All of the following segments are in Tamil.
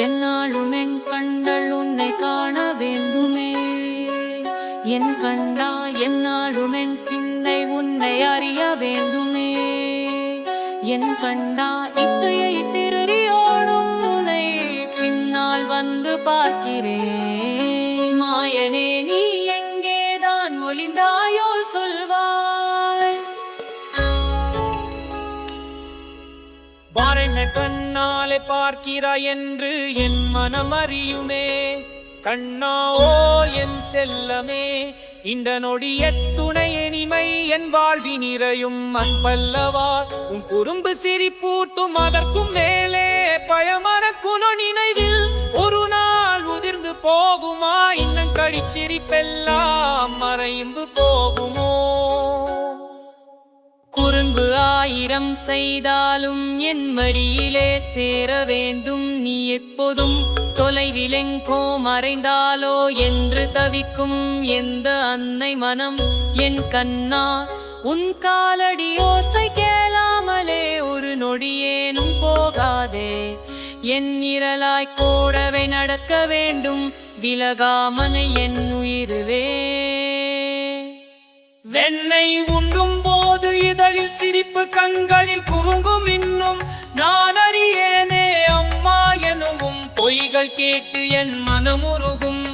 என்னாலும் என் கண்கள் உன்னை காண வேண்டுமே. என் கண்டா என்னாலும் என் சிந்தை உன்னை அறிய வேண்டுமே. என் கண்டா இத்தையை திருறியோடும் உன்னை பின்னால் வந்து பார்க்கிறேன். மாயனே நீ எங்கேதான் ஒளிந்தாயோ சொல்வாய். பாரென்ன கண்ணாலே பார்க்கிறாய் என்று என் மனம் அறியுமே. கண்ணாவோ என் செல்லமே, இந்த நொடிய துணை இனிமை என் வாழ்வி நிறையும் அன்பல்லவா. உன் குறும்பு சிரிப்பூட்டும் அதற்கும் மேலே பயமர குண நினைவில் ஒரு நாள் உதிர்ந்து போகுமா. இன்னும் கடிச்சிரிப்பெல்லாம் மறைந்து போகுமோ. குறும்பு 1000 செய்தாலும் என் மடியிலே சேர வேண்டும். நீ எப்போதும் தொலைவிலெங்கோ மறைந்தாலோ என்று தவிக்கும் எந்த அன்னை மனம். என் கண்ணா உன் காலடி ஓசை கேளாமலே ஒரு நொடியேனும் போகாதே. என் நிரலாய் கூடவே நடக்க வேண்டும், விலகாமனை என் உயிர்வே. வெண்ணை உண்ணும் போது இதழில் சிரிப்பு, கண்களில் குறுங்கும் இன்னும் நான் அறியேனே. அம்மா எனும் பொய்கள் கேட்டு என் மனமுருகும்.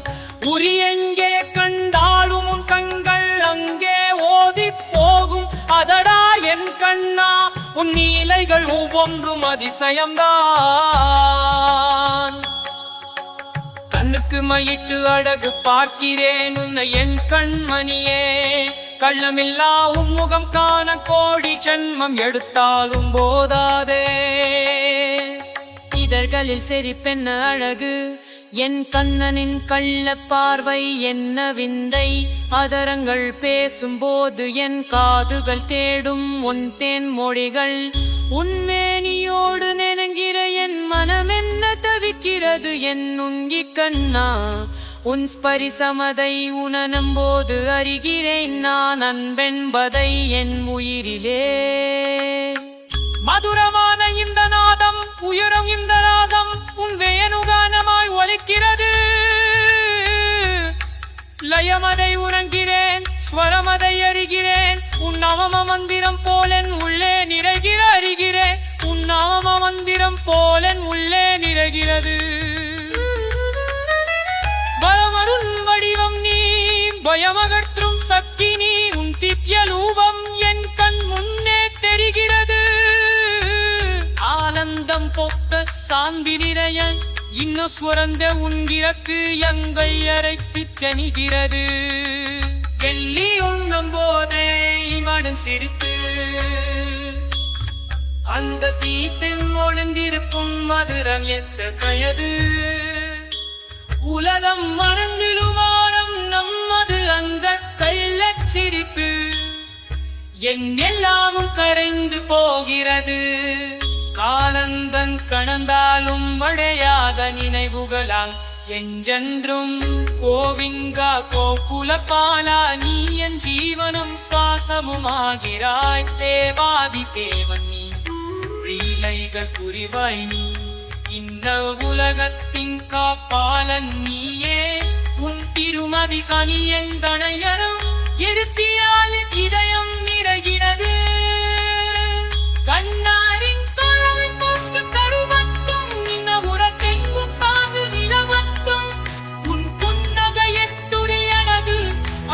உரி எங்கே கண்டாலும் உன் கண்கள் அங்கே ஓதி போகும். அதடா என் கண்ணா உன் நீலைகள் ஒவ்வொன்றும் அதிசயம்தான். கண்ணுக்கு மையிட்டு அழகு பார்க்கிறேன் உன்னை என் கண்மணியே. கள்ளமில்லா முகம் காண கோடி ஜென்மம் எடுத்தாலும் போதாதே. இதழ்களில் செறிப்பென்ன அழகு, என் கண்ணனின் கள்ள பார்வை என்ன விந்தை. அதரங்கள் பேசும்போது என் காதுகள் தேடும் உன் தேன் மொழிகள். உன்மேனியோடு நெருங்கிற என் மனம் என்ன தவிக்கிறது. என் நுங்கி கண்ணா உன் ஸ்பரிசமதை உணரும் போது அறிகிறேன் நான் அன்பென்பதை என் உயிரிலே. மதுரமான இந்த நாதம் உயரும் இந்த நாதம் உன் வேணுகானமாய் ஒலிக்கிறது. லயமதை உறங்கிறேன், ஸ்வரமதை அறிகிறேன். உன் நாம மந்திரம் போலன் உள்ளே நிறைகிற அறிகிறேன். உன் நாம மந்திரம் போலன் உள்ளே நிறைகிறது. பலமருள் வடிவம் நீ, பயமகற்றும் சக்தி நீ. உன் திவ்யலூபம் என் கண் முன்னே தெரிகிறது. ஆனந்தம் பொத்த சாந்தி நிறைய இன்னும் சுரந்த உன்கிறக்கு எங்கை அரைத்து சனிகிறது. வெள்ளி உண்ணும் போதே இவனும் சிரித்து அந்த சீத்தின் ஒழுந்திருக்கும் மதுரம் எத்த கயது. உலகம் மறந்திலுமாறம் நம்மது அந்த கள்ளச் சிரிப்பு. என் எல்லாமும் கரைந்து போகிறது. காலந்தன் கடந்தாலும் அடையாத நினைவுகளாம் என்றென்றும். கோவிங்கா கோகுலபாலா நீ என் ஜீவனும் சுவாசமுமாகிறாய். தேவாதி தேவன் நீ, லீலைகள் புரிவாய் நீ. இந்த உலகத்தின் காப்பாளன் நீயே. உன் திருமதி கனி என் தனையரும் இருத்தியால் இதயம் நிறைகிறது. கண்ணாரின் தொழல் கொண்டு கருவத்தும் இந்த உரக்கெங்கும் சாது நிலவத்தும். உன் புன்னகையத்துரியனது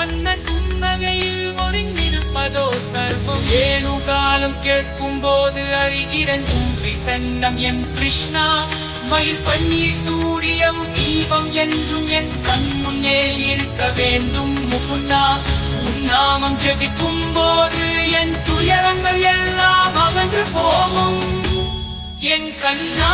அன்ன புன்னகையில் ஒருங்கிருப்பதோ சர்வம். ஏழு காலம் கேட்கும் போது அறிகிறன் சன்னம் என் கிருஷ்ணா. மயில் பன்னீர் சூடியம் தீபம் என்றும் என் கண் முன்னே இருக்க வேண்டும் முகுந்தா. உன் நாமம் ஜெபிக்கும் போது என் துயரங்கள் எல்லாம் அகன்று போகும் என் கண்ணா.